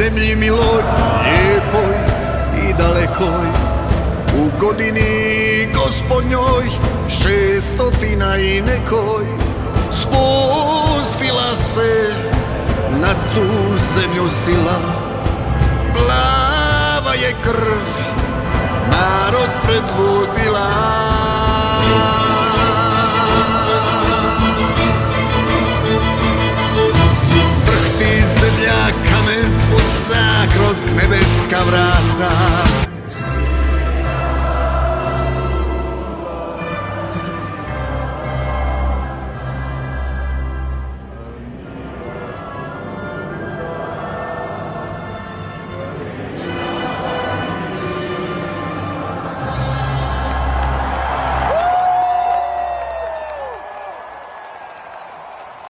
zemlji miloj, lijepoj i dalekoj, u godini gospodnjoj 600 i nekoj, spustila se na tu zemlju sila. Plava je krv narod predvodila. Drhti zemlja, kamen puca kroz nebeska vrata.